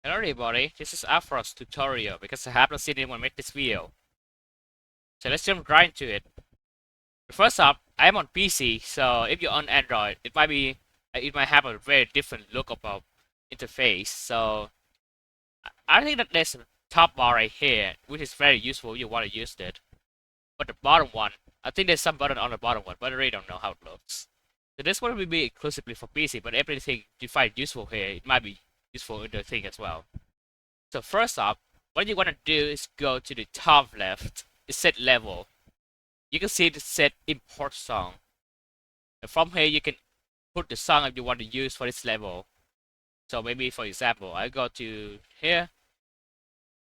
Hello everybody, this is Arphros tutorial because I haven't seen anyone make this video. So let's jump right into it. First up, I am on PC, so if you're on Android, it might have a very different look of interface. So I think that there's a top bar right here, which is very useful if you want to use it. But the bottom one, I think there's some button on the bottom one, but I really don't know how it looks. So this one will be exclusively for PC, but everything you find useful here, it might be useful in the thing as well. So first up, what you want to do is go to the top left, the set level. You can see the set import song. And from here you can put the song that you want to use for this level. So maybe for example, I go to here.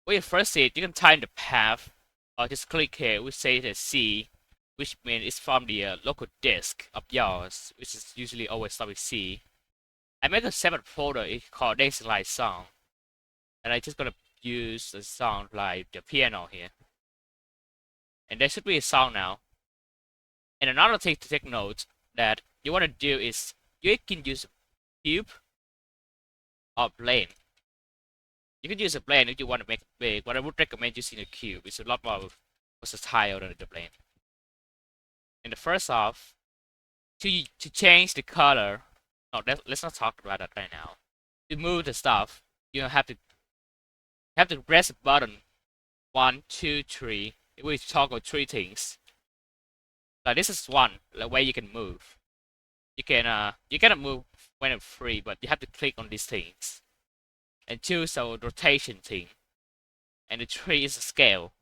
When you first see it, you can type the path or just click here. We say the C, which means it's from the local disk of yours, which is usually always start with C. I make a separate folder called Daisy Song. And I just gonna use a song like the piano here. And there should be a song now. And another thing to take note that you want to do is you can use cube or plane. You can use a plane if you want to make it big, but I would recommend using a cube. It's a lot more versatile than the plane. And the first off, to change the color, no, let's not talk about that right now. To move the stuff, you have to press the button 1, 2, 3. It will toggle 3 things. Like this is one way you can move. You cannot move when it's free, but you have to click on these things and choose a rotation thing. And the 3 is a scale.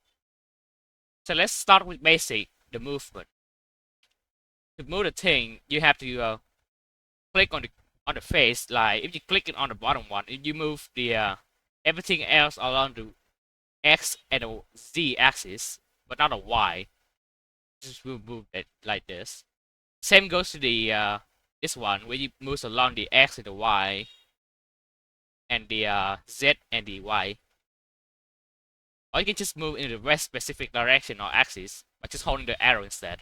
So let's start with basic, the movement. To move the thing, you have to click on the face. Like if you click it on the bottom one, you move the everything else along the X and the Z axis, but not a Y. Just move it like this. Same goes to the this one where you move along the X and the Y and the Z and the Y. Or you can just move in the very specific direction or axis by just holding the arrow instead.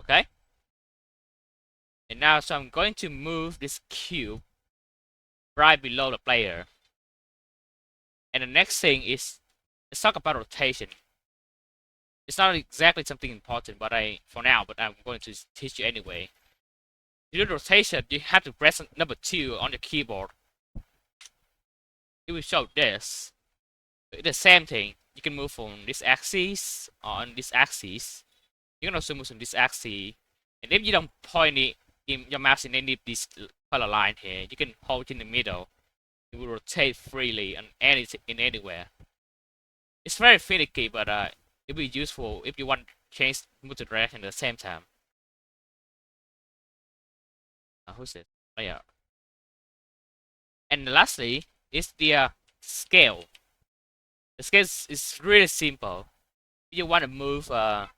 Okay? And now so I'm going to move this cube right below the player. And the next thing is let's talk about rotation. It's not exactly something important, but for now, but I'm going to teach you anyway. To do the rotation, you have to press number 2 on the keyboard. It will show this. It's the same thing. You can move from this axis or on this axis. You can also move on this axis. And if you don't point your mouse in any of these color line here, you can hold in the middle. It will rotate freely in anywhere. It's very finicky, but it will be useful if you want to change move the direction at the same time. Who's it? Oh yeah. And lastly is the scale. The scale is really simple. If you want to move your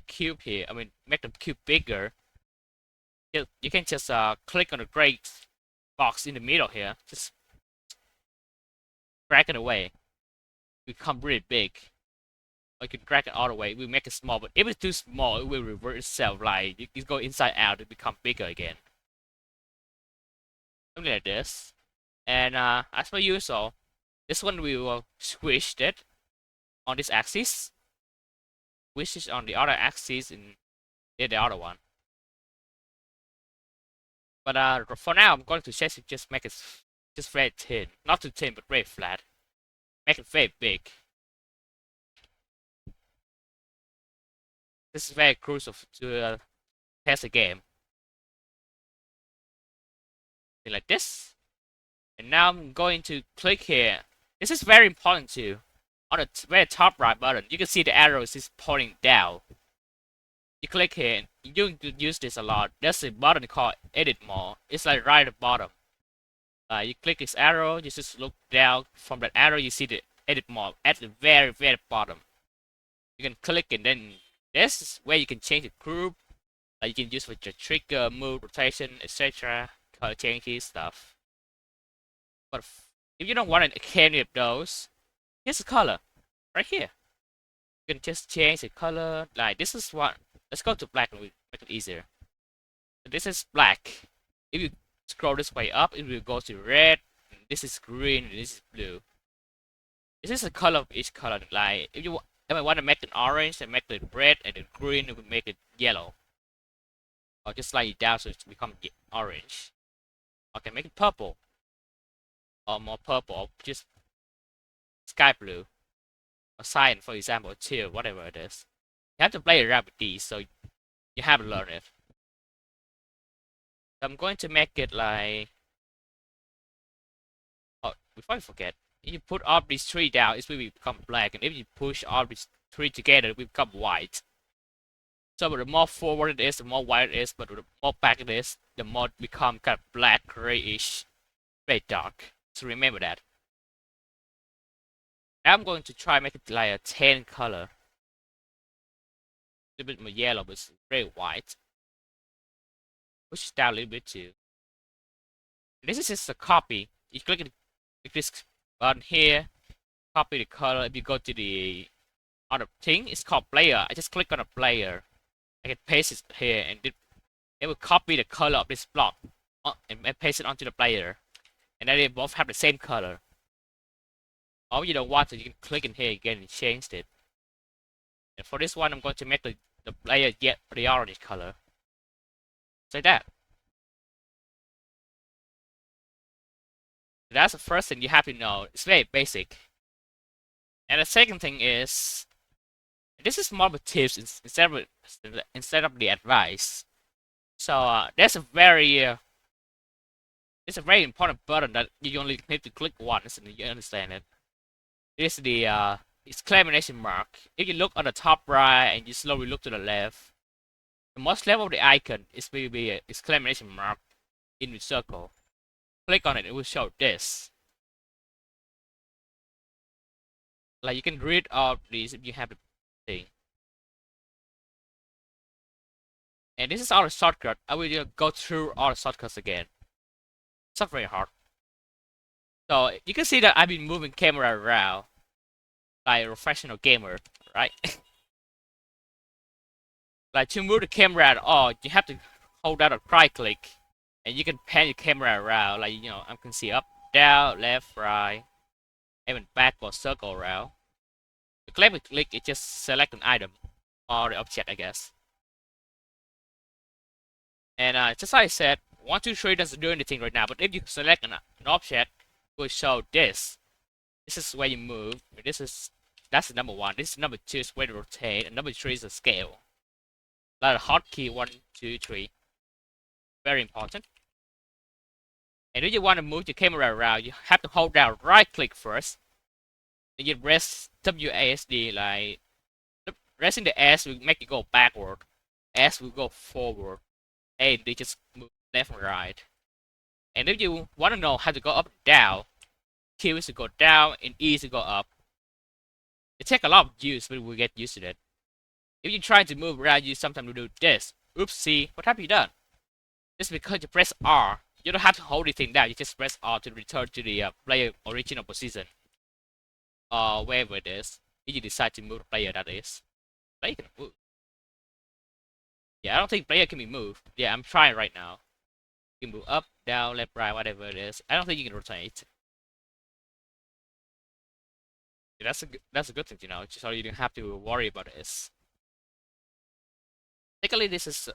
cube here, I mean make the cube bigger, you can just click on the gray box in the middle here, just drag it away. It become really big. Or you can drag it all the way, we make it small, but if it's too small, it will revert itself, like you go inside out to become bigger again. Something like this. And as per usual, this one we will switch it on this axis. Switch it on the other axis and the other one. But for now, I'm going to just make it just very thin. Not too thin, but very flat. Make it very big. This is very crucial to test the game. Like this. And now I'm going to click here. This is very important too. On the very top right button, you can see the arrows is pointing down. You click here, and you can use this a lot. There's a button called Edit More. It's like right at the bottom. You click this arrow, you just look down. From that arrow, you see the Edit More at the very, very bottom. You can click and then this is where you can change the group. You can use for the trigger, move, rotation, etc. Color changes, stuff. But if you don't want any of those, here's the color right here. You can just change the color. Like this is what. Let's go to black and we make it easier. This is black. If you scroll this way up, it will go to red. This is green. This is blue. This is the color of each color. Like if you want to make it orange, then make it red, and then green, it will make it yellow. Or just slide it down so it becomes orange. Okay, make it purple. Or more purple, or just sky blue. Or cyan, for example, teal, whatever it is. You have to play around with these, so you have to learn it. So I'm going to make it like... Oh, before I forget, if you put all these three down, it will become black, and if you push all these three together, it will become white. So the more forward it is, the more white it is, but the more back it is, the more it becomes kind of black, grayish, very dark. So remember that. Now I'm going to try make it like a tan color. A little bit more yellow, but it's very white. Push it down a little bit too. This is just a copy. You click this button here, copy the color. If you go to the other thing, it's called player. I just click on a player. I can paste it here, and it will copy the color of this block and paste it onto the player. And then they both have the same color. Or you don't want it, you can click in here again and change it. And for this one, I'm going to make the player get the orange color. Just like that. That's the first thing you have to know. It's very basic. And the second thing is, this is more of a tips instead of the advice. So there's a very it's a very important button that you only need to click once and you understand it. It's the exclamation mark. If you look on the top right and you slowly look to the left, the most left of the icon is will be an exclamation mark in the circle. Click on it, it will show this. Like you can read all these if you have the thing. And this is all the shortcut. I will just go through all the shortcuts again. It's not very hard. So you can see that I've been moving camera around like a professional gamer, right? Like to move the camera at all, you have to hold down a right click, and you can pan your camera around. Like I can see up, down, left, right, even back or circle around. The left click, it just select an item or the object, I guess. And just like I said, 1, 2, 3 doesn't do anything right now. But if you select an object, it will show this. This is where you move. That's the number 1. This is number 2 is where to rotate, and number 3 is the scale. Like a hotkey 1, 2, 3. Very important. And if you want to move your camera around, you have to hold down right click first. Then you press WASD, like pressing the S will make it go backward. S will go forward. A, they just move left and right. And if you want to know how to go up and down, Q is to go down and E is to go up. It takes a lot of use, but we'll get used to it. If you try to move around, you sometimes do this. Oopsie, what have you done? Just because you press R. You don't have to hold anything down, you just press R to return to the player original position. Or wherever it is. If you decide to move the player, that is. Player can move. Yeah, I don't think player can be moved. Yeah, I'm trying right now. You can move up, down, left, right, whatever it is. I don't think you can rotate. Yeah, that's a good thing to know, so you don't have to worry about this. Technically, this is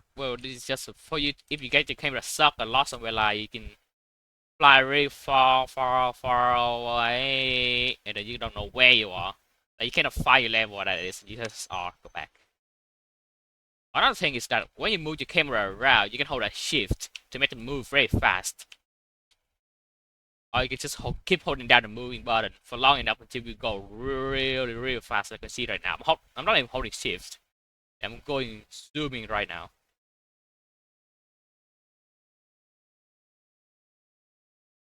just for you. If you get your camera stuck or lost somewhere, like you can fly really far, far, far away, and then you don't know where you are. Like you cannot find your level, what that is. You just go back. Another thing is that when you move your camera around, you can hold a shift to make it move very fast. Or you can just keep holding down the moving button for long enough until you go really, really fast. Like I can see right now. I'm not even holding shift. I'm going zooming right now.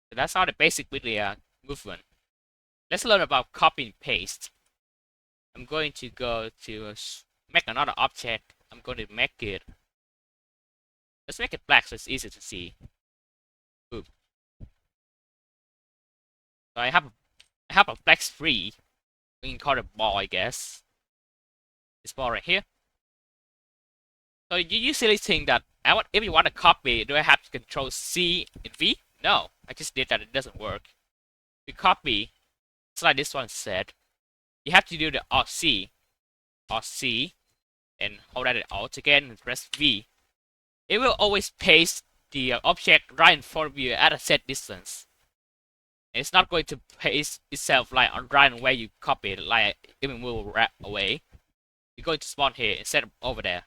So that's how the basic with the movement. Let's learn about copy and paste. I'm going to go to make another object. I'm going to make it. Let's make it black so it's easy to see. Boop. So I have a black free. We can call it ball, I guess. This ball right here. So you usually think that if you want to copy, do I have to control C and V? No, I just did that. It doesn't work. To copy, it's like this one said. You have to do the Alt C, and hold that Alt again and press V. It will always paste the object right in front of you at a set distance. And it's not going to paste itself like on right where you copy it, like it will move right away. You're going to spawn here instead of over there.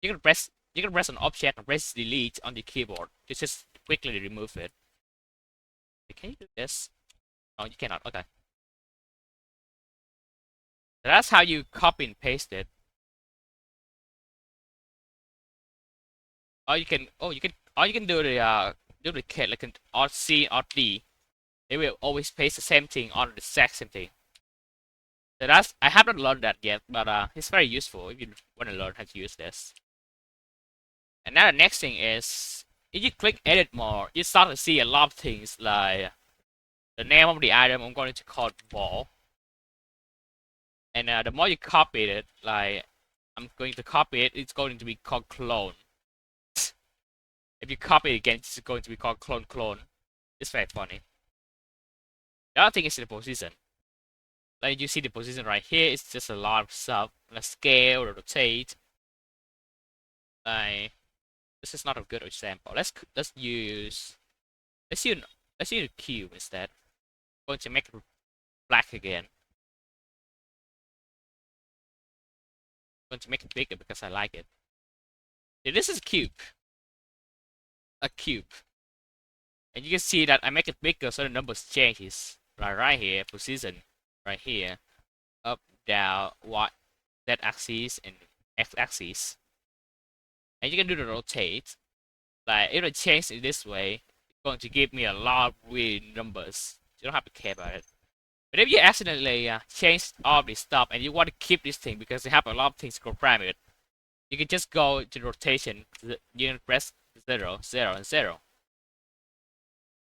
You can press an object and press delete on the keyboard to just quickly remove it. Can you do this? Oh, you cannot. Okay. So that's how you copy and paste it. Or you can do the kit like an Alt C, Alt D. It will always paste the same thing on the exact same thing. So that's I haven't learned that yet, but it's very useful if you want to learn how to use this. And now the next thing is if you click edit more, you start to see a lot of things like the name of the item. I'm going to call it ball. And the more you copy it, like I'm going to copy it, it's going to be called clone. If you copy it again, it's going to be called clone. It's very funny. The other thing is the position. Like you see the position right here, it's just a lot of stuff. Like scale, rotate. Like this is not a good example. Let's use a cube instead. I'm going to make it black again. I'm going to make it bigger because I like it. See, this is a cube. A cube. And you can see that I make it bigger so the numbers changes. Like right here, position. Right here. Up, down, Y, Z axis, and X axis. And you can do the rotate. Like if I change it this way, it's going to give me a lot of weird numbers. You don't have to care about it. But if you accidentally change all this stuff and you want to keep this thing because you have a lot of things to program it, you can just go to rotation. You can press 0, 0, and 0.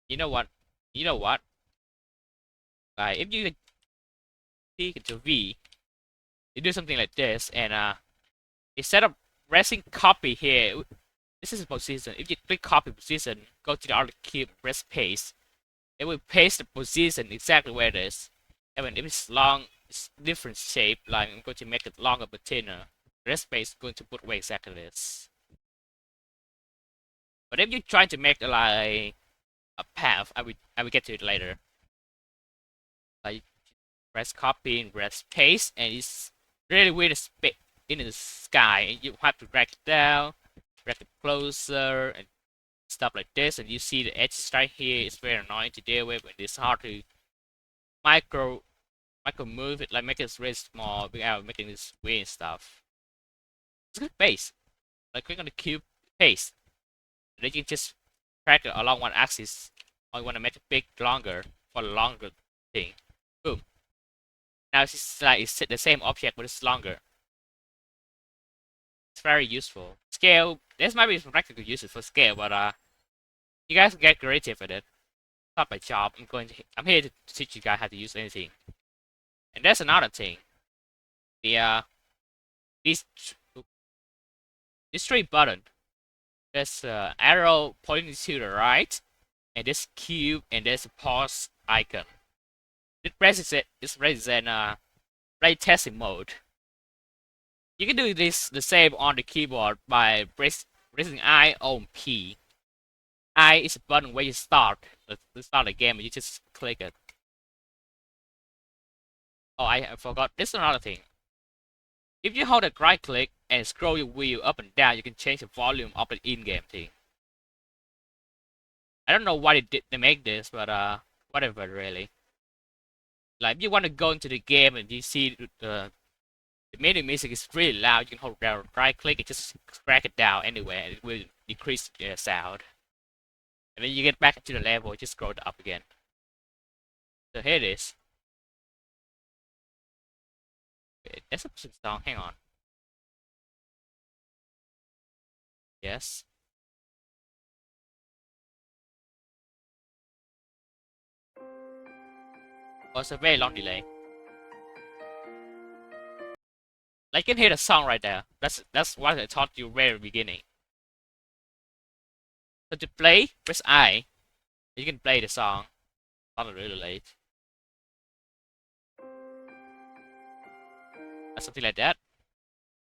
You know what? You know what? Like if you click into V, you do something like this, and instead of pressing copy here, this is position. If you click copy position, go to the other cube, press paste. It will paste the position exactly where it is. Even if it's long, it's different shape. Like I'm going to make it longer but thinner. Press paste, going to put where exactly this. But if you try to make like a path, I will get to it later. Like press copy and press paste, and it's really weird in the sky, and you have to drag it down, drag it closer, and stuff like this. And you see the edges right here. It's very annoying to deal with, and it's hard to micro move it, like make it really small without making this weird stuff. Just click paste, like click on the cube, paste. And then you can just drag it along one axis, or you want to make it big, longer for a longer thing. Boom. Now it's like it's the same object, but it's longer. It's very useful. Scale. This might be some practical uses for scale, but you guys can get creative with it. It's not my job. I'm here to teach you guys how to use anything. And there's another thing. The these this three button. There's arrow pointing to the right, and this cube, and there's a pause icon. It presses it. It's presses in play testing mode. You can do this the same on the keyboard by pressing I on P. I is a button where you start the game, and you just click it. Oh, I forgot. This is another thing. If you hold a right click and scroll your wheel up and down, you can change the volume of the in-game thing. I don't know why they make this, but whatever really. Like if you want to go into the game and you see the menu music is really loud, you can hold down right click and just crack it down anywhere, and it will decrease the sound. And then you get back into the level, just scroll it up again. So here it is. Wait, that's a song. Hang on. Yes. Oh, it's a very long delay. Like you can hear the song right there. That's what I taught you very beginning. So to play, press I. You can play the song. Not really late. Or something like that.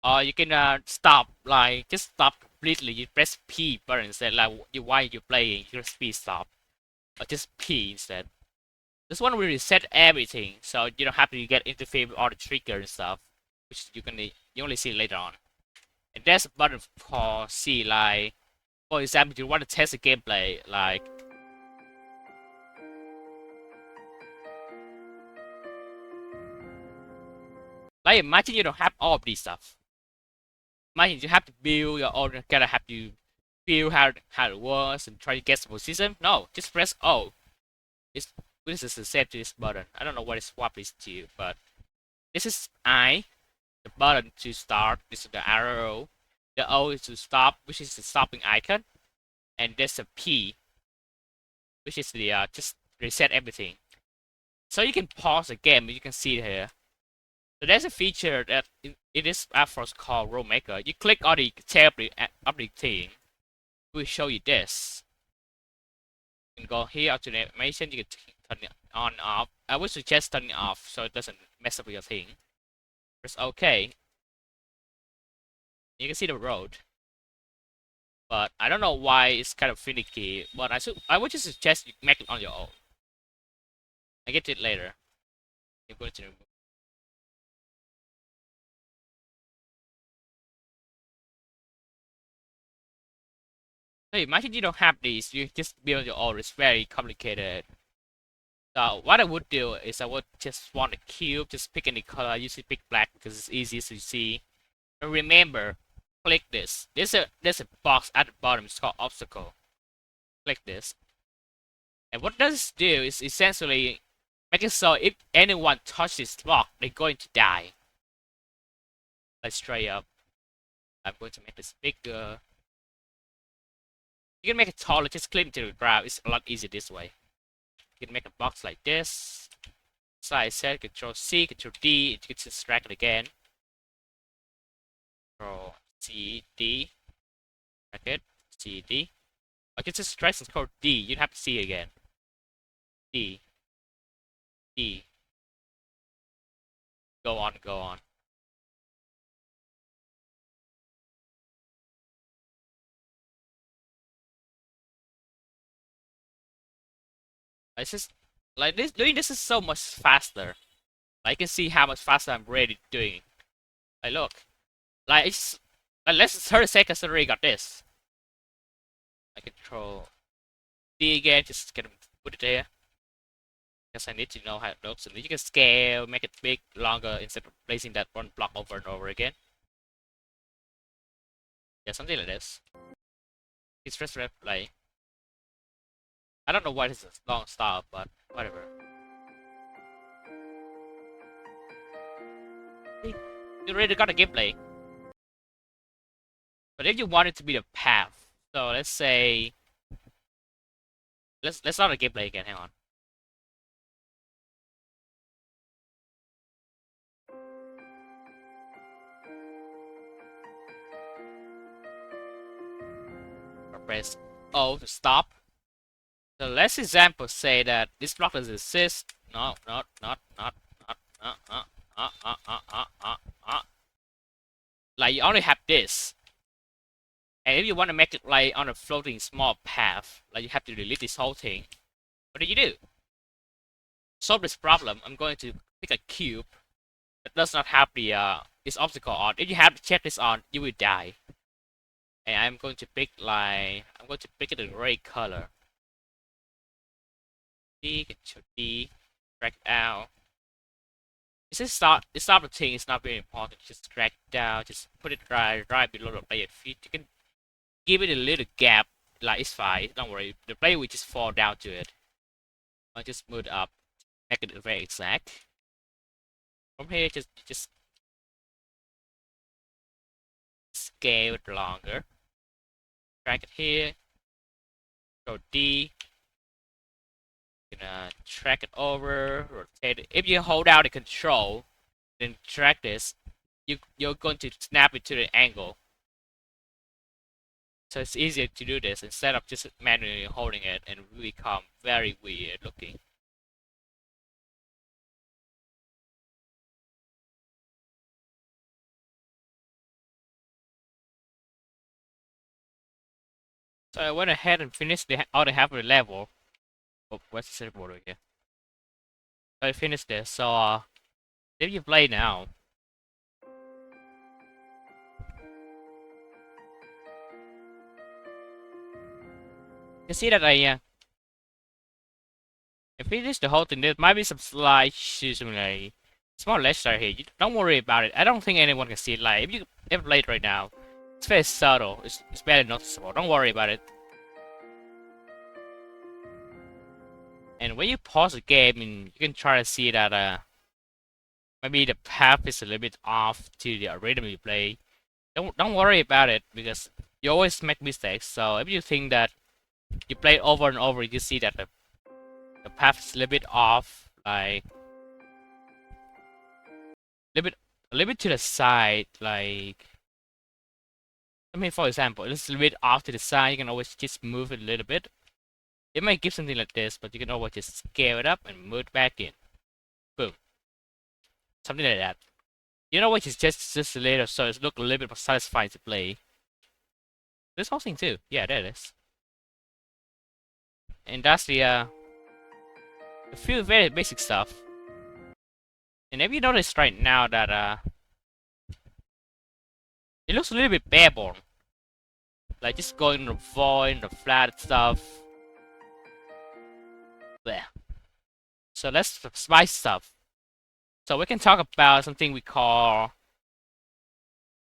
Or you can stop, like just stop completely. You press P button instead. Like while you're playing, you press P stop, or just P instead. This one will reset everything, so you don't have to get interfere with all the trigger and stuff, which you only see later on. And there's a button called C, like for example, you want to test the gameplay, like imagine you don't have all of these stuff. Imagine you have to build your own, gotta have to feel how it works and try to get some position. No, just press O. It's this is the same to this button. I don't know what it swap is to, but this is I. The button to start. This is the arrow. The O is to stop, which is the stopping icon, and there's a P, which is the just reset everything. So you can pause the game. You can see it here. So there's a feature that it is Arphros called Roll Maker. You click on the tail of the thing, it will show you this. You can go here to the animation. You can turn it on off. I would suggest turning it off so it doesn't mess up your thing. Press OK. You can see the road. But I don't know why it's kind of finicky. But I would just suggest you make it on your own. I get to it later. I'm going to remove. So imagine you don't have these. You just build your own. It's very complicated. So what I would do is I would just want a cube. Just pick any color. I usually pick black because it's easiest to see. And remember, click this. There's a box at the bottom. It's called obstacle. Click this. And what does this do is essentially making so if anyone touches this block, they're going to die. Let's try up. I'm going to make this bigger. You can make it taller, just click to the ground. It's a lot easier this way. You can make a box like this. Size set, Control C, Control D, you can just drag it again. Control C, D. Drag it, C, D. I can just press and Control D, you don't have to see it again. D. D. Go on, go on. It's just like this. Doing this is so much faster. Like, you can see how much faster I'm already doing. Like, look, like it's like less than 30 seconds I already got this. I control D again, just gonna put it there. Because I need to know how it looks, and you can scale, make it big, longer instead of placing that one block over and over again. Yeah, something like this. It's just play. I don't know why this is a long style, but whatever. You already got a gameplay. But if you want it to be the path, so let's say let's start a gameplay again, hang on. Press O to stop. So let's example say that this block doesn't exist. No, not. Like you only have this. And if you want to make it like on a floating small path, like you have to delete this whole thing. What do you do? Solve this problem. I'm going to pick a cube that does not have the this obstacle on. If you have to check this on, you will die. And I'm going to pick it a gray color. D, Control D, drag out. This start the thing is not very important. Just drag down, just put it right below the player feet. You can give it a little gap, like it's fine. Don't worry, the player will just fall down to it. I'll just move it up, make it very exact. From here, just scale it longer. Drag it here. Go D. Gonna drag it over, rotate it. If you hold down the control, then drag this. you're going to snap it to the angle. So it's easier to do this instead of just manually holding it and really become very weird looking. So I went ahead and finished the other half of the level. Oh, where's the surfboard again? So I finished this. So if you play now, you see that I finished the whole thing. There might be some slight issues, like small ledger here. You don't worry about it. I don't think anyone can see it. Like if you ever play it right now, it's very subtle. It's barely noticeable. Don't worry about it. And when you pause the game, and you can try to see that maybe the path is a little bit off to the rhythm you play. Don't worry about it because you always make mistakes. So if you think that you play over and over, you see that the path is a little bit off, like a little bit to the side, like I mean, for example, it's a little bit off to the side. You can always just move it a little bit. It might give something like this, but you can always just scale it up and move it back in. Boom, something like that. You know what? It's just a little, so it look a little bit more satisfying to play. This whole thing too. Yeah, there it is. And that's the a few very basic stuff. And if you notice right now that it looks a little bit bareborn. Like just going in the void, the flat stuff. There. So let's spice stuff. So we can talk about something we call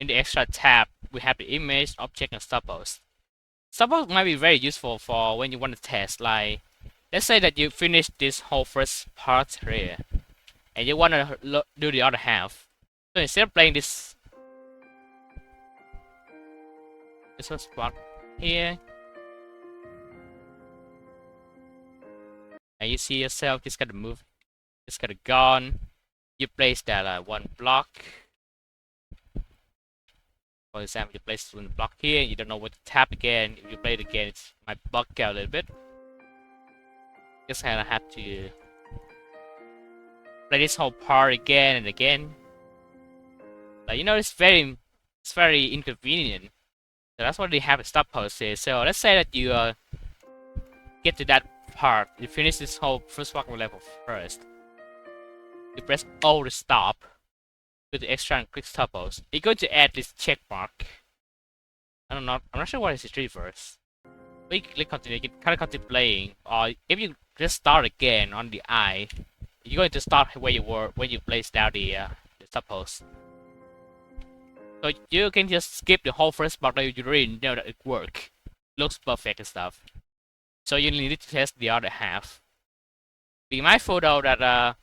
in the extra tab. We have the image, object, and stoppost. Stoppost might be very useful for when you want to test. Like, let's say that you finish this whole first part here, and you want to do the other half. So instead of playing this one spot here, and you see yourself just gotta move, just gotta gone. You place that one block. For example, you place one block here, you don't know what to tap again. If you play it again, it might bug out a little bit. Just kinda have to play this whole part again and again. Like, you know, it's very inconvenient. So that's why they have a stop post here. So let's say that you get to that part, you finish this whole first walking level first. You press O to stop. Do the extra and click stop post. You're going to add this check mark. I'm not sure what is the reverse. When you click continue, you can kind of continue playing. Or if you just start again on the eye, you're going to start where you were when you placed down the stop post. So you can just skip the whole first part that you really know that it works. Looks perfect and stuff. So you need to test the other half. Be mindful though that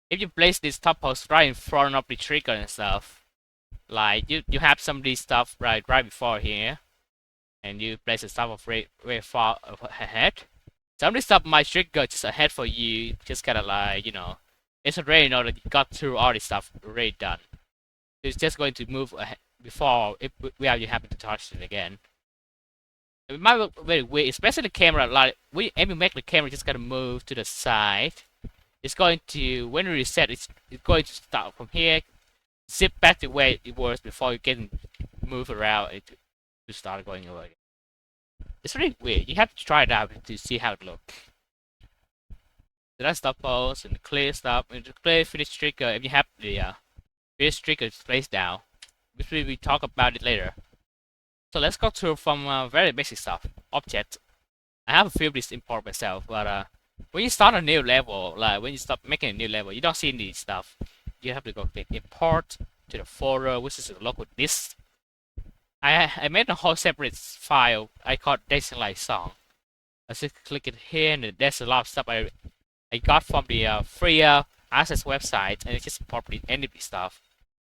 if you place this top post right in front of the trigger and stuff, like you have some of these stuff right before here, and you place the stuff very far ahead. Some of this stuff might trigger just ahead for you, just kinda like, you know, it's already know that you got through all this stuff already done. It's just going to move ahead before you happen to touch it again. It might look very weird, especially the camera. Like when you make the camera just gotta move to the side. It's going to, when you reset, it's going to start from here, zip back to where it was before you can move around it to start going over again. It's really weird. You have to try it out to see how it looks. So that's stop pose and clear stuff and the clear finish trigger. If you have the finish trigger placed down, which we talk about it later. So let's go through from very basic stuff. Object. I have a few of these import myself, but when you start a new level, like when you start making a new level, you don't see any stuff. You have to go click import to the folder, which is a local disk. I made a whole separate file I called Dancing Light Song. I just click it here, and there's a lot of stuff I got from the free access website, and it's just property NDB stuff.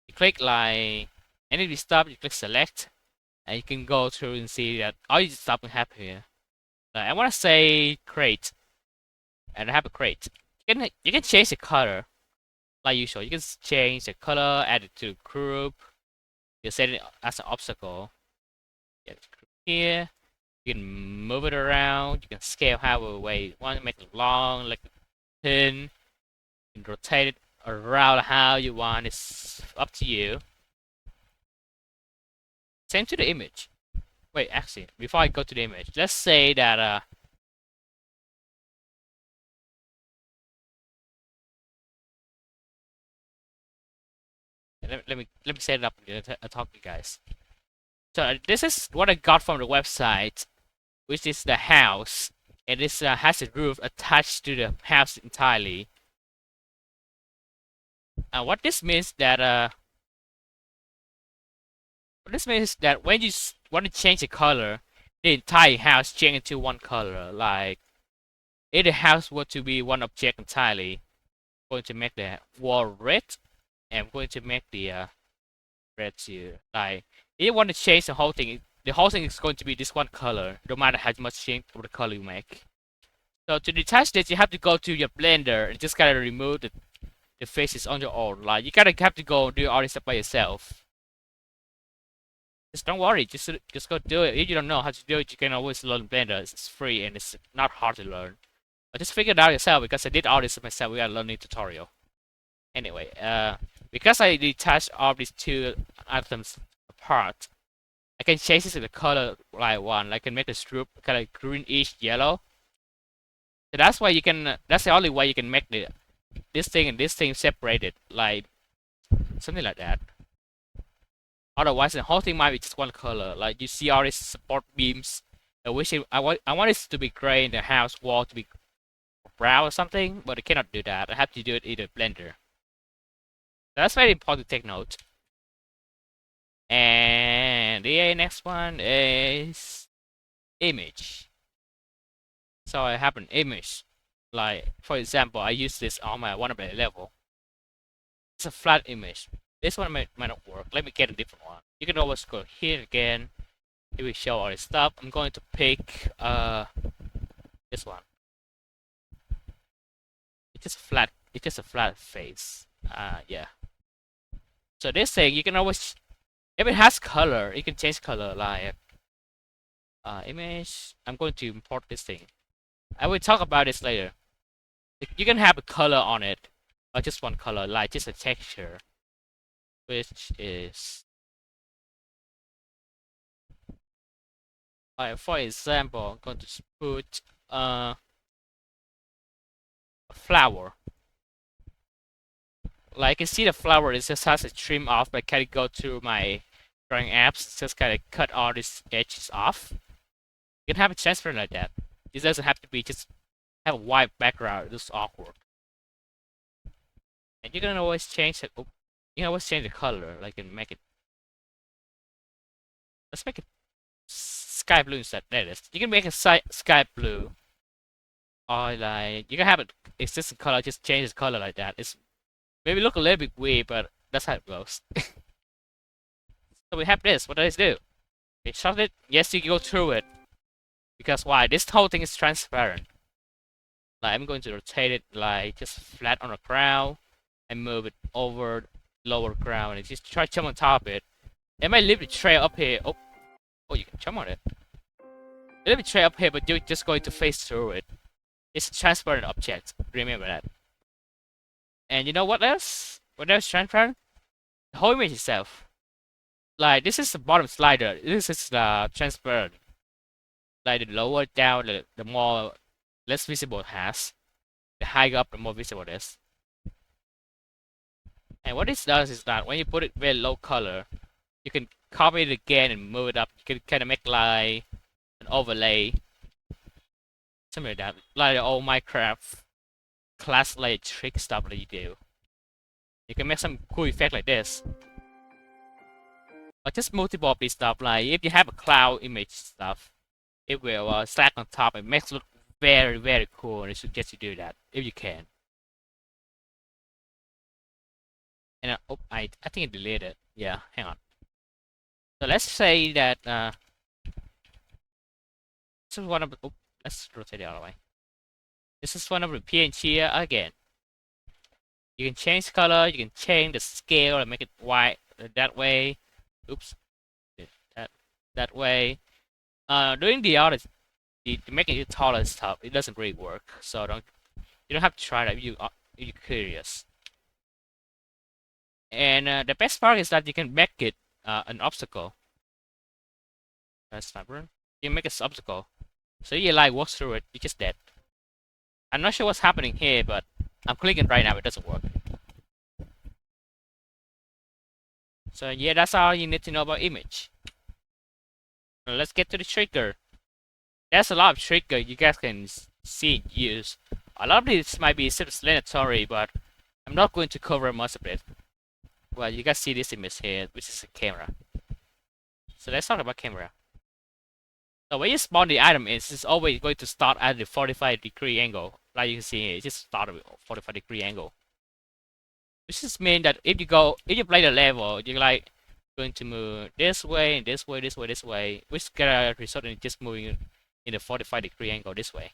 You click like NDB stuff, you click select, and you can go through and see that all your stuff we have here. Like, I want to say crate, and I have a crate. You can change the color, like usual. You can change the color, add it to the group. You set it as an obstacle. Here, you can move it around. You can scale however way you want to make it long, like a pin. You can rotate it around how you want. It's up to you. Same to the image. Wait, actually, before I go to the image, let's say that let me set it up and I'll talk to you guys. So this is what I got from the website, which is the house, and this has a roof attached to the house entirely. And what this means that when you want to change the color, the entire house change into one color. Like if the house were to be one object entirely, I'm going to make the wall red, and I'm going to make the red here. Like if you want to change the whole thing is going to be this one color, no matter how much change of the color you make. So to detach this, you have to go to your blender and just gotta remove the faces on your own. Like you gotta have to go do all this stuff by yourself. Just don't worry, just go do it. If you don't know how to do it, you can always learn Blender. It's free and it's not hard to learn. But just figure it out yourself because I did all this myself. We got a learning tutorial. Anyway, because I detached all these two items apart, I can change this to the color I want. I can make the strip kind of greenish yellow. So that's why you can. That's the only way you can make this thing and this thing separated, like something like that. Otherwise, the whole thing might be just one color. Like you see all these support beams. I want it to be gray and the house wall to be brown or something, but I cannot do that. I have to do it in the Blender. That's very important to take note. And the next one is image. So I have an image. Like for example, I use this on my one-up level. It's a flat image. This one might not work. Let me get a different one. You can always go here again. It will show all this stuff. I'm going to pick this one. It's just flat. It's just a flat face. Yeah. So this thing you can always, if it has color, you can change color. Like image. I'm going to import this thing. I will talk about this later. You can have a color on it, or just one color, like just a texture, which is, for example, I'm going to put a flower. Like you can see the flower, it just has a trim off, but I kind of go to my drawing apps, just kind of cut all these edges off. You can have a transfer like that. It doesn't have to be just have a white background. It's awkward. And you can always change it. Oh, you can always change the color. Like and make it. Let's make it sky blue instead. There it is. You can make it sky blue. Or like you can have it existing color. Just change the color like that. It's maybe look a little bit weird, but that's how it goes. So we have this. What does it do? We shut it. Yes, you can go through it. Because why? This whole thing is transparent. Like I'm going to rotate it like just flat on the ground and move it over lower ground and just try to jump on top of it. It might leave the trail up here. Oh, you can jump on it. Leave the trail up here, but you're just going to face through it. It's a transparent object. Remember that. And you know what else? What else is transparent? The whole image itself. Like this is the bottom slider. This is the transparent. Like the lower down, the more less visible it has. The higher up, the more visible it is. And what this does is that when you put it very low color, you can copy it again and move it up. You can kind of make like an overlay, something like that, like the old Minecraft class layer trick stuff that you do. You can make some cool effect like this. Or just multiple of these stuff. Like if you have a cloud image stuff, it will stack on top. It makes it look very, very cool, and I suggest you do that if you can. And oh, I think I deleted it. Yeah, hang on. So let's say that this is one of the, oh, let's rotate it all the way. This is one of the PNG here again. You can change color, you can change the scale and make it white that way. Oops. That that way. Doing the other, making it taller and stuff, it doesn't really work. So you don't have to try that if you're curious. And the best part is that you can make it an obstacle. That's not run. You make it an obstacle. So you like walk through it, you're just dead. I'm not sure what's happening here, but I'm clicking right now, it doesn't work. So yeah, that's all you need to know about image. Now let's get to the trigger. There's a lot of trigger you guys can see and use. A lot of this might be self-explanatory, but I'm not going to cover most of it. Well, you guys see this image here, which is a camera. So let's talk about camera. So when you spawn the item, it's always going to start at the 45-degree angle. Like you can see here, it just started with 45-degree angle. Which just means that if you play the level, you're like going to move this way, this way, this way, this way, which gonna result in just moving in the 45-degree angle this way.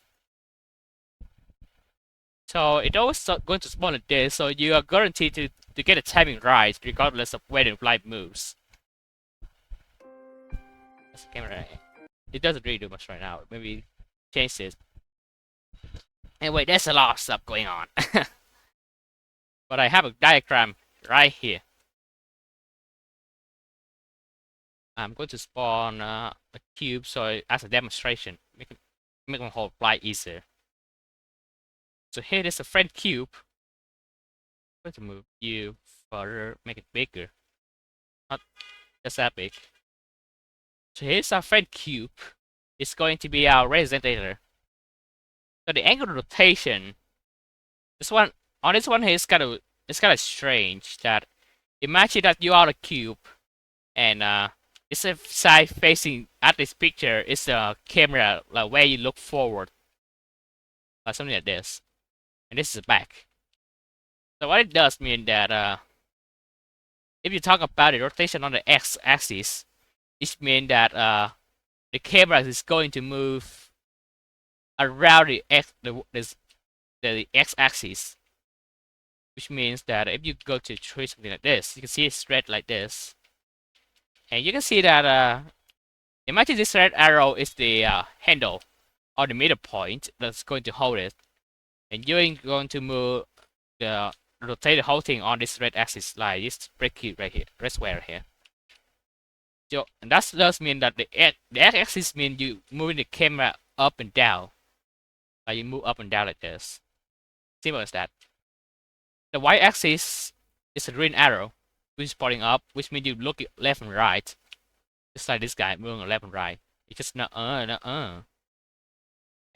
So it always going to spawn like this, so you are guaranteed to get the timing right, regardless of where the light moves. That's the camera. It doesn't really do much right now. Maybe change this. Anyway, there's a lot of stuff going on. But I have a diagram right here. I'm going to spawn a cube so as a demonstration, make my whole flight easier. So here is a friend cube. I'm going to move you further, make it bigger. Not just that big. So here's our friend cube. It's going to be our representator. So the angle of rotation, this one here is kind of strange. That imagine that you are a cube, and it's a side facing at this picture. It's a camera like where you look forward, like something like this, and this is the back. So what it does mean that if you talk about the rotation on the x-axis, it means that the camera is going to move around the x-axis, which means that if you go to trace something like this, you can see it's red like this, and you can see that imagine this red arrow is the handle or the middle point that's going to hold it, and you're going to move rotate the whole thing on this red axis like this break it right here, red square here. So and that does mean that the x-axis means you moving the camera up and down, like you move up and down like this. Simple as that. The y-axis is a green arrow, which is pointing up, which means you look left and right, just like this guy moving left and right. It's just And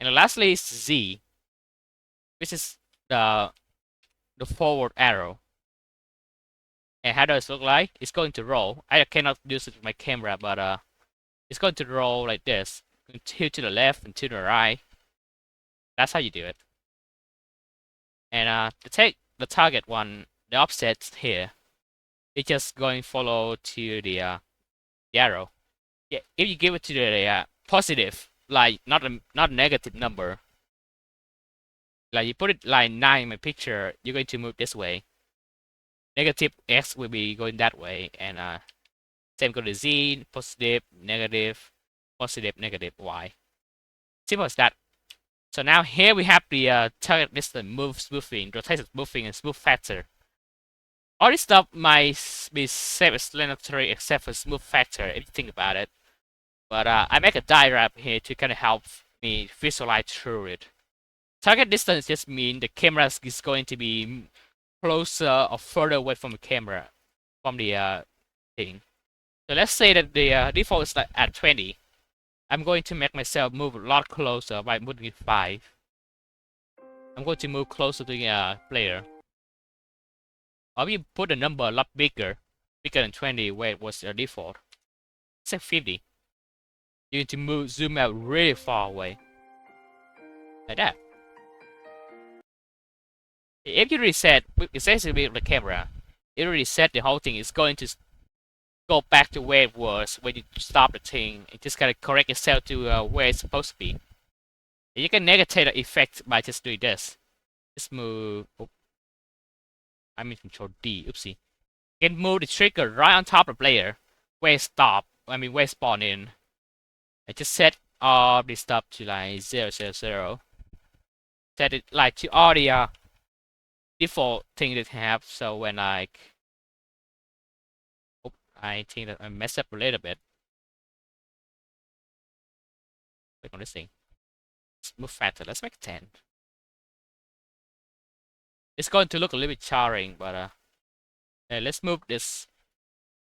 lastly is z, which is the forward arrow. And how does it look like? It's going to roll. I cannot do it with my camera, but it's going to roll like this. Tilt to the left and to the right. That's how you do it. And to take the target one, the offset here, it's just going follow to the arrow. Yeah, if you give it to the positive, like not a negative number, like you put it like 9 in my picture, you're going to move this way. Negative x will be going that way, and same go to z, positive, negative, positive, negative y. Simple as that. So now here we have the target distance, move smoothing, rotation smoothing, and smooth factor. All this stuff might be self-explanatory except for smooth factor if you think about it. But I make a diagram here to kind of help me visualize through it. Target distance just means the camera is going to be closer or further away from the camera, from the thing. So let's say that the default is like at 20. I'm going to make myself move a lot closer by moving it 5. I'm going to move closer to the player. Or we put the number a lot bigger than 20 where it was the default. Say 50. You need to zoom out really far away. Like that. If you reset, essentially with the camera, it reset the whole thing. It's going to go back to where it was when you stop the thing. It just gotta correct itself to where it's supposed to be. And you can negate the effect by just doing this. Just move. Oh, I'm in Control D. Oopsie. You can move the trigger right on top of the player, where stop. I mean where spawn in. I just set all this stuff to like 000. Set it like to all the default thing that have. So when like, oh, I think that I messed up a little bit. Click on this thing. Let's move faster. Let's make it 10. It's going to look a little bit jarring, but let's move this.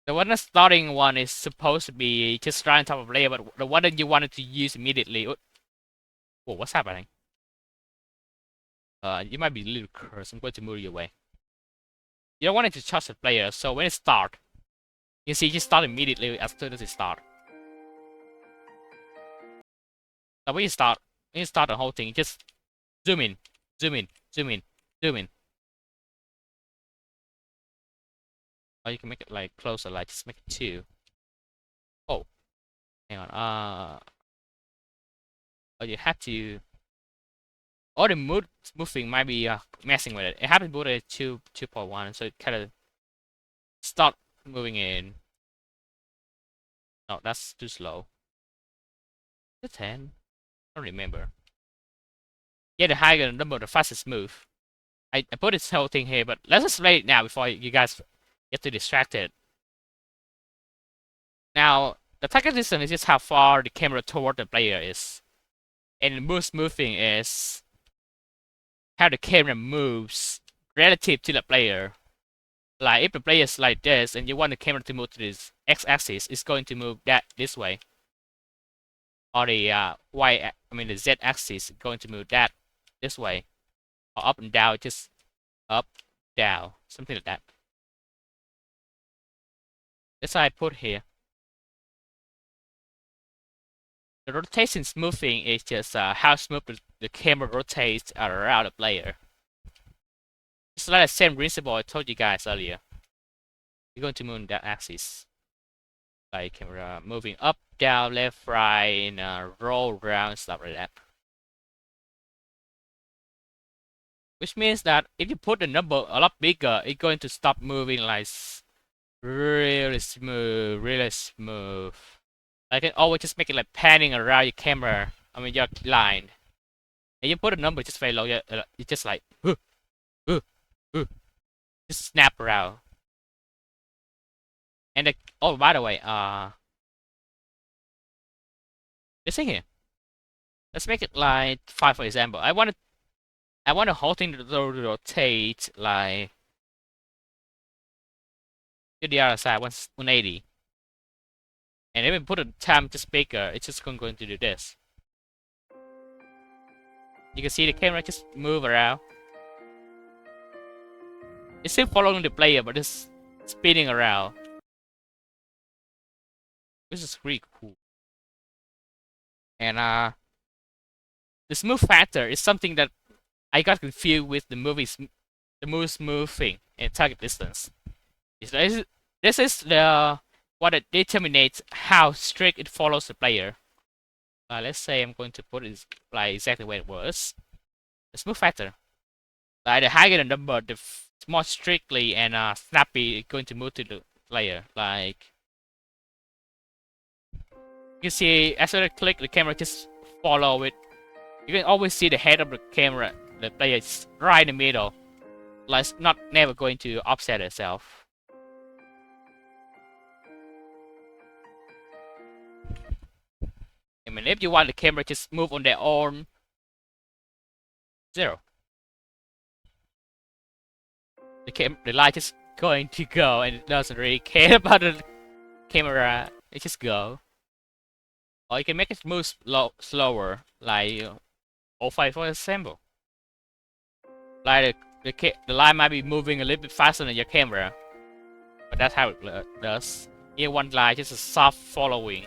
The one that's starting one is supposed to be just right on top of layer, but the one that you wanted to use immediately. Whoa, what's happening? You might be a little cursed. I'm going to move you away. You don't want it to charge the player, so when it start, you see it just start immediately as soon as it start. Now when you start the whole thing, just zoom in, zoom in, zoom in, zoom in. Or you can make it like closer, like just make it 2. Oh, hang on. Oh, you have to. All the moving might be messing with it. It happened to at 2.1, so it kind of start moving in. No, that's too slow. The 10. I don't remember. Yeah, the higher the number, the fastest move. I put this whole thing here, but let's just play it now before you guys get too distracted. Now, the target distance is just how far the camera toward the player is. And the moving is how the camera moves relative to the player. Like if the player is like this and you want the camera to move to this x-axis, it's going to move that this way. Or the the z-axis is going to move that this way. Or up and down, just up, down, something like that. That's how I put here. The rotation smoothing is just how smooth the camera rotates around the player. It's like the same principle I told you guys earlier. You're going to move that axis. Like camera moving up, down, left, right, and roll around, stuff like that. Which means that if you put the number a lot bigger, it's going to stop moving like really smooth, really smooth. I can always just make it like panning around your camera. I mean your line. And you put a number just very low, it's just like uh, uh, just snap around. And oh, by the way, let's see here. Let's make it like 5 for example. I want the whole thing to rotate like to the other side 180. And if we put a time just bigger, it's just going to do this. You can see the camera just move around. It's still following the player, but it's spinning around. This is really cool. And the smooth factor is something that I got confused with the move smoothing and target distance. This is the what it determines how strict it follows the player. Let's say I'm going to put it like exactly where it was. The smooth factor. Like the higher the number, the more strictly and snappy it's going to move to the player. Like you see, as I click, the camera just follow it. You can always see the head of the camera. The player is right in the middle. Like it's not never going to offset itself. I mean, if you want the camera just move on their own, 0. The light is going to go and it doesn't really care about the camera. It just go. Or you can make it move slower, like 05 for example. Like the light might be moving a little bit faster than your camera, but that's how it does. Here one light just a soft following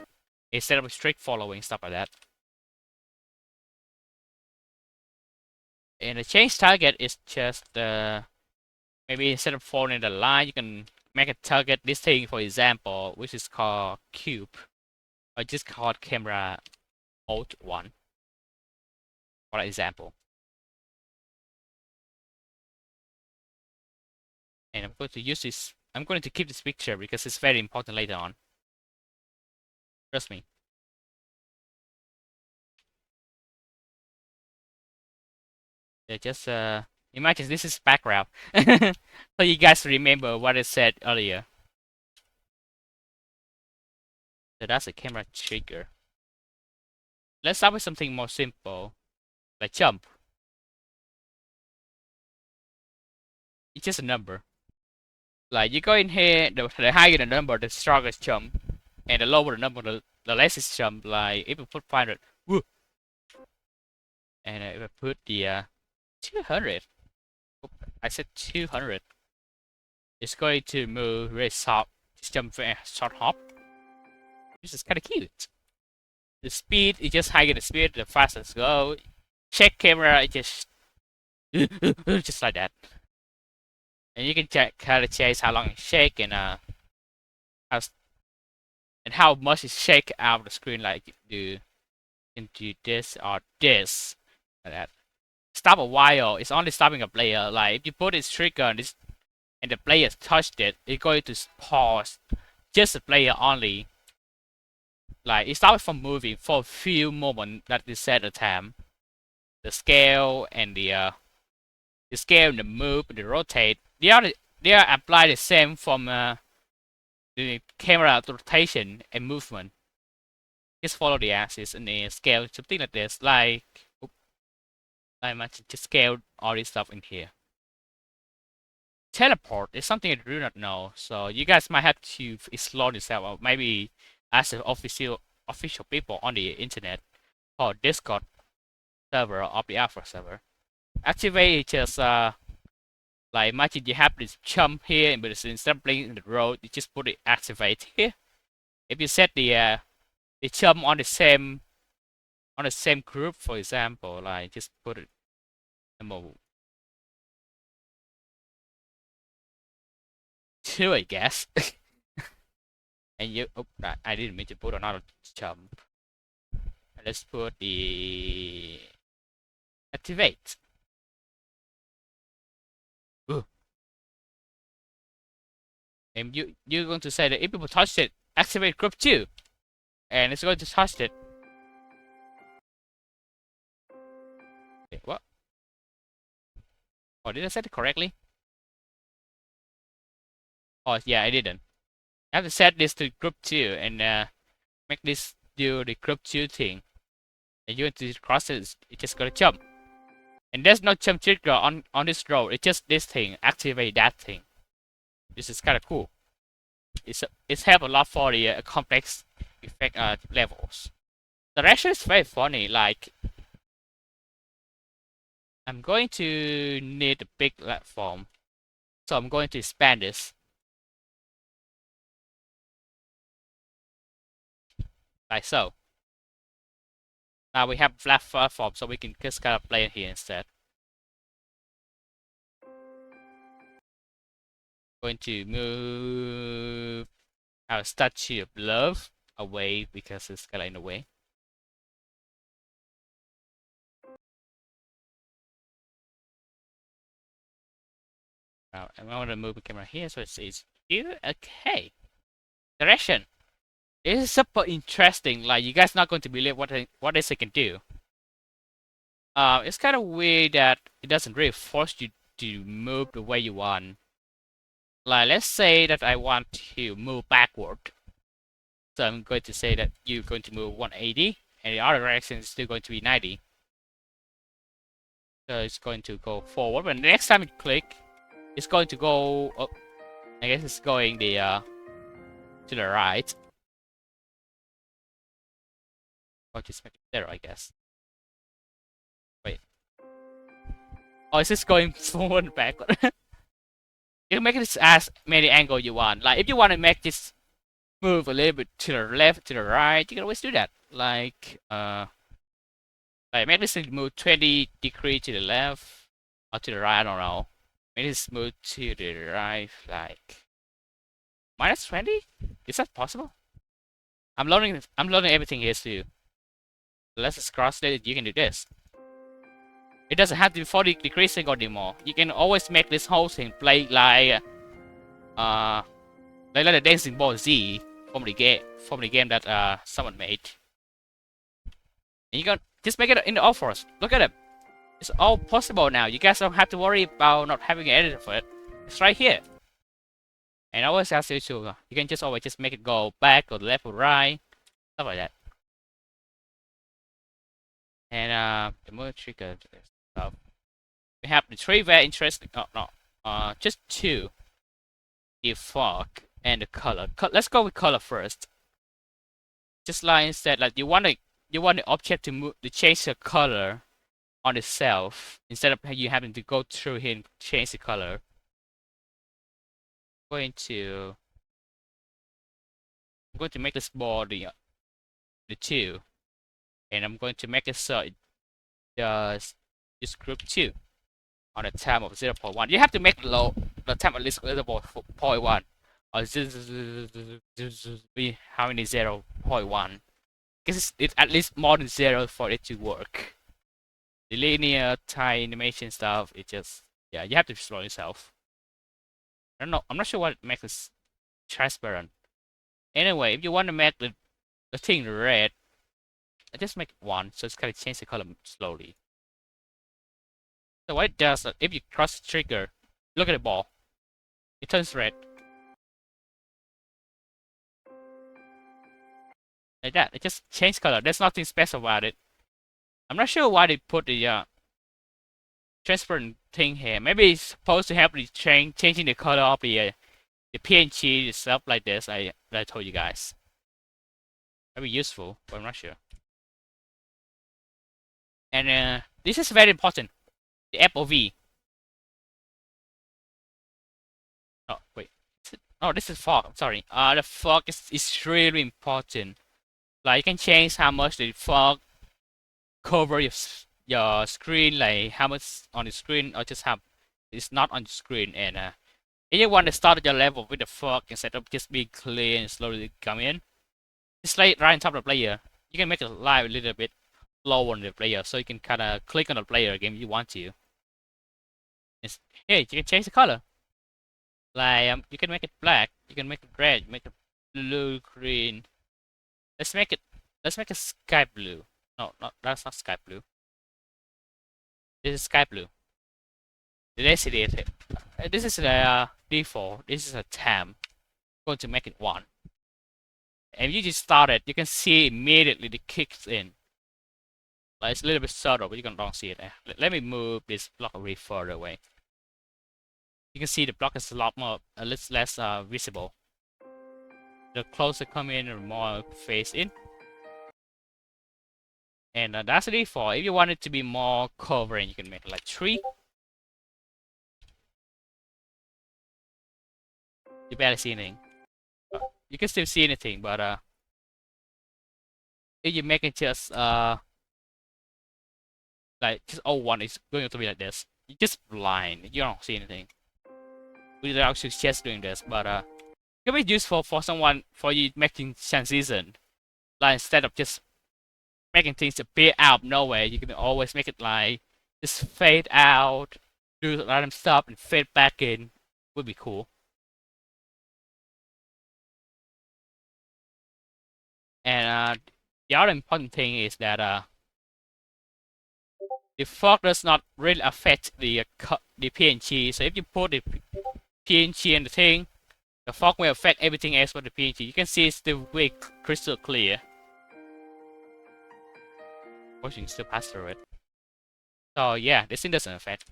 instead of a strict following, stuff like that. And the change target is just maybe instead of following the line, you can make a target this thing, for example, which is called cube, or just called camera alt 1, for example. And I'm going to use this. I'm going to keep this picture because it's very important later on. Trust me. Yeah, just imagine this is background. So you guys remember what I said earlier. So that's a camera trigger. Let's start with something more simple, like jump. It's just a number. Like you go in here, the higher the number, the strongest jump, and the lower the number, the less is jump. Like if you put 500, woo, and if I put the 200, I said 200, it's going to move very soft, just jump very short hop. This is kind of cute. The speed is just higher the speed, the fastest go. Check camera, it just just like that. And you can check kind of chase how long it shake and how how much it shake out of the screen. Like do into this or this, like that. Stop a while. It's only stopping a player. Like if you put its trigger on this and the player touched it, it's going to pause. Just the player only. Like it stops from moving for a few moments that is set a time. The scale and the scale and the move and the rotate. They are applied the same from the camera rotation and movement. Just follow the axis and the scale, something like this. Like, I might just scale all this stuff in here. Teleport is something I do not know, so you guys might have to explore this out, or maybe ask the official people on the internet or Discord server of the Arphros server. Activate just like imagine you have this jump here, but instead of playing in the road, you just put it activate here. If you set the jump on the same group, for example, like just put it number 2, I guess. And you, oh, I didn't mean to put another jump. Let's put the activate. Ooh. And you're going to say that if people touch it, activate group 2, and it's going to touch it. Okay, what? Oh, did I set it correctly? Oh yeah, I didn't. I have to set this to group 2 and make this do the group 2 thing. And you want to cross it, it's just gonna jump. And there's no jump trigger on this road. It's just this thing, activate that thing. This is kind of cool. It's help a lot for the complex effect levels. The direction is very funny. Like I'm going to need a big platform, so I'm going to expand this like so. Now we have flat platform, so we can just kind of play it here instead. Going to move our statue of love away because it's kind of in the way. Now I want to move the camera here so it says here. Okay. Direction. This is super interesting. Like you guys not going to believe what this can do. It's kind of weird that it doesn't really force you to move the way you want. Like let's say that I want to move backward. So I'm going to say that you're going to move 180 and the other direction is still going to be 90. So it's going to go forward, but the next time you click, it's going to go up. I guess it's going the to the right. Or just make it there, I guess. Wait. Oh, it's just going forward and backward. You can make this as many angle you want. Like if you want to make this move a little bit to the left, to the right, you can always do that. Like make this move 20 degrees to the left or to the right. I don't know. Make this move to the right, like minus 20. Is that possible? I'm learning everything here too. Let's just cross it. You can do this. It doesn't have to be 40 degrees angle anymore. You can always make this whole thing play like the Dancing Ball Z. from the game that someone made. And you can just make it in the Arphros. Look at it. It's all possible now. You guys don't have to worry about not having an editor for it. It's right here. And always as usual, you can just always just make it go back or left or right, stuff like that. And the more trigger stuff. We have the three very interesting. Oh no, just two. The fog and the color. Let's go with color first. Just like instead, like you want the object to move to change the color on itself instead of you having to go through here and change the color. I'm going to make this ball the 2, and I'm going to make it so it does this group 2 on a time of 0.1. You have to make the time at least 0.1 or be how many 0.1 because it's at least more than 0 for it to work. The linear time animation stuff, it just, yeah, you have to slow yourself. I don't know, I'm not sure what makes this transparent. Anyway, if you want to make the thing red, I just make it 1, so it's kind of change the color slowly. So what it does, if you cross the trigger, look at the ball, it turns red. Like that, it just changes color. There's nothing special about it. I'm not sure why they put the transparent thing here. Maybe it's supposed to help with changing the color of the PNG and stuff like this. I told you guys. Maybe useful, but I'm not sure. And this is very important. The FOV. Oh wait. Oh, this is fog. I'm sorry. The fog is really important. Like you can change how much the fog cover your screen, like how much on the screen, or just how it's not on the screen. And if you want to start your level with the fog instead of just being clear and slowly come in, just lay it right on top of the player. You can make it live a little bit low on the player, so you can kind of click on the player again if you want to. Here you can change the color. Like you can make it black, you can make it red, make it blue, green. Let's make it sky blue. No, that's not sky blue. This is sky blue. Let's see it. This is the default. This is a temp. I'm going to make it 1. And if you just start it, you can see immediately it kicks in. Like it's a little bit subtle, but you don't see it. Let me move this block a bit further away. You can see the block is a lot more, a little less visible. The closer come in, the more face in. And that's the default. If you want it to be more covering, you can make it like 3. You barely see anything. You can still see anything, but if you make it just like just 01, it's going to be like this. You're just blind. You don't see anything. We don't actually suggest doing this, but it can be useful for someone for you making transition. Like instead of just making things appear out of nowhere, you can always make it like just fade out, do random stuff, and fade back in. Would be cool. And the other important thing is that the fog does not really affect the PNG. So if you put the PNG in the thing, the fog will affect everything else but the PNG. You can see it's still very crystal clear. Or you can still pass through it. So yeah, this thing doesn't affect.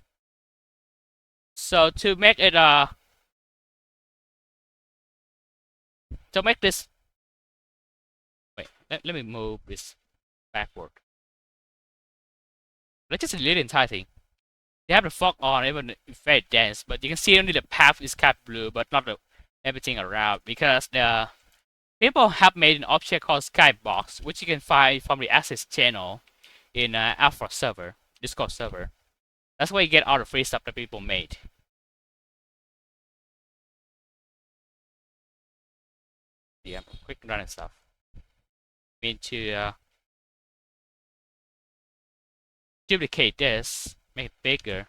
So to make it to make this, wait, let me move this backward. Let's just delete the entire thing. They have the fog on, even it's very dense, but you can see only the path is cat blue, but not everything around, because the people have made an object called Skybox, which you can find from the Access channel in Arphros server, Discord server. That's where you get all the free stuff that people made. Yeah, quick running stuff. I mean to duplicate this, make it bigger.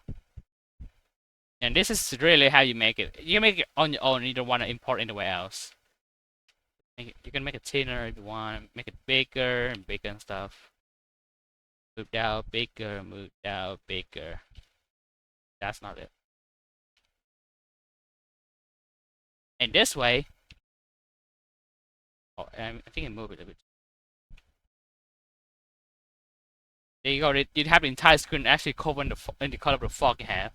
And this is really how you make it. You make it on your own, you don't want to import anywhere else. You can make it thinner if you want. Make it bigger and bigger and stuff. Move down, bigger, move down, bigger. That's not it. And this way, oh, I think I move it a bit. There you go. You have the entire screen actually covered in the color of the fog you have.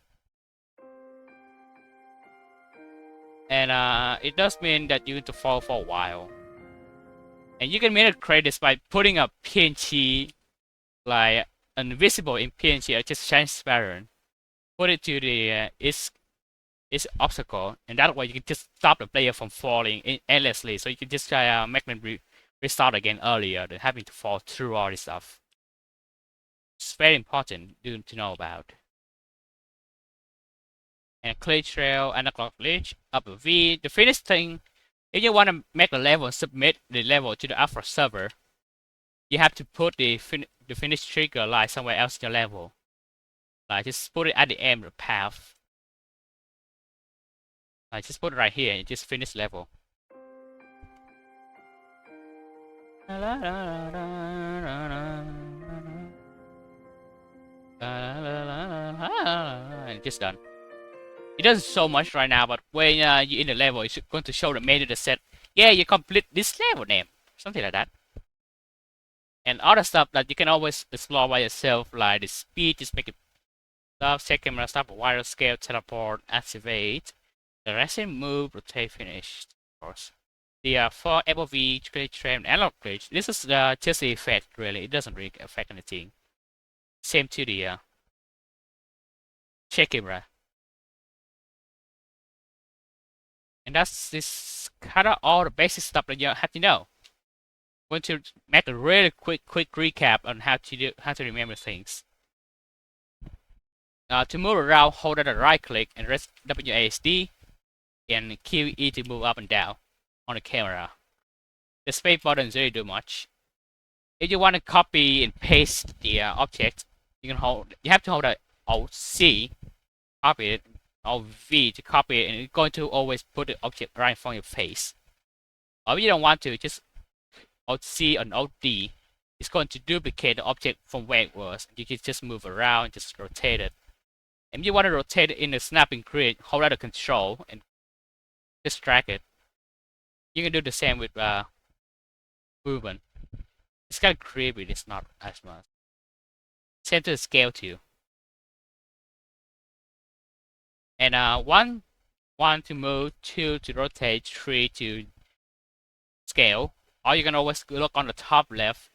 And it does mean that you need to fall for a while. And you can make it create this by putting a PNG like invisible in PNG or just transparent. Put it to the its obstacle, and that way you can just stop the player from falling endlessly. So you can just make them restart again earlier than having to fall through all this stuff. It's very important to know about. And clear trail, analog glitch, up a V. The finish thing, if you want to make a level, submit the level to the Arphros server, you have to put the finish trigger like somewhere else in your level. Like just put it at the end of the path. Like just put it right here and just finish level. And just done. It doesn't show much right now, but when you're in the level, it's going to show the menu that said, yeah, you complete this level name. Something like that. And other stuff that you can always explore by yourself, like the speed, just make it stop, set camera, stop, wire scale, teleport, activate, direction, move, rotate, finish, of course. The for FOV, glitch, frame, analog glitch, this is just the effect, really. It doesn't really affect anything. Same to the check camera. And that's this kind of all the basic stuff that you have to know. I'm going to make a really quick recap on how to remember things. To move around, hold down the right click and rest WASD and QE to move up and down on the camera. The space button doesn't really do much. If you want to copy and paste the object, you have to hold the Alt C, copy it, Alt V to copy it, and it's going to always put the object right in front of your face. Or if you don't want to, just Alt C and Alt D. It's going to duplicate the object from where it was. You can just move around, just rotate it. And if you want to rotate it in the snapping grid, hold out the control and just drag it. You can do the same with movement. It's kind of creepy, it's not as much. Same to the scale too. And one to move, 2 to rotate, 3 to scale. Or you can always look on the top left,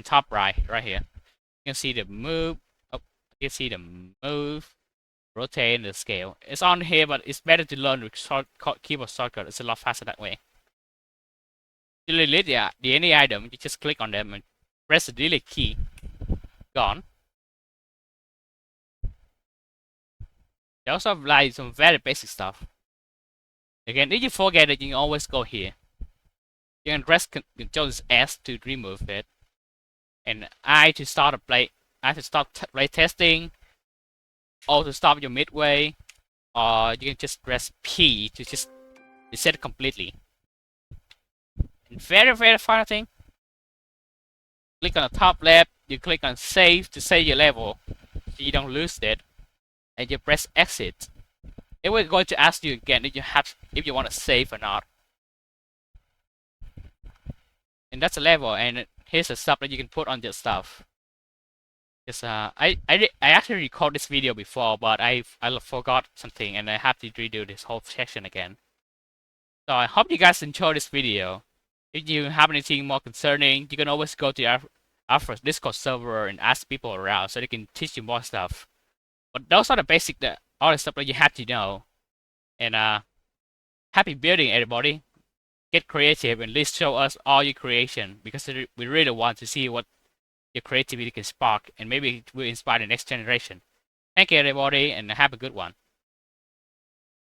top right here. You can see the move. Oh, you can see the move, rotate, and the scale. It's on here, but it's better to learn with keyboard shortcut. It's a lot faster that way. To delete any item, you just click on them and press the delete key. Gone. They also have like some very basic stuff. Again, if you forget it, you can always go here. You can press Control S to remove it, and I to start a play. I to start play testing, or to stop your midway, or you can just press P to just reset it completely. And very final thing. Click on the top left. You click on Save to save your level, so you don't lose it, and you press Exit. It will going to ask you again if you want to save or not. And that's a level, and here's the stuff that you can put on your stuff. Because I actually recorded this video before, but I forgot something, and I have to redo this whole section again. So I hope you guys enjoyed this video. If you have anything more concerning, you can always go to Arphros Discord server and ask people around so they can teach you more stuff. But those are the basic, all the stuff that you have to know. And happy building, everybody. Get creative and please show us all your creation, because we really want to see what your creativity can spark, and maybe it will inspire the next generation. Thank you, everybody, and have a good one.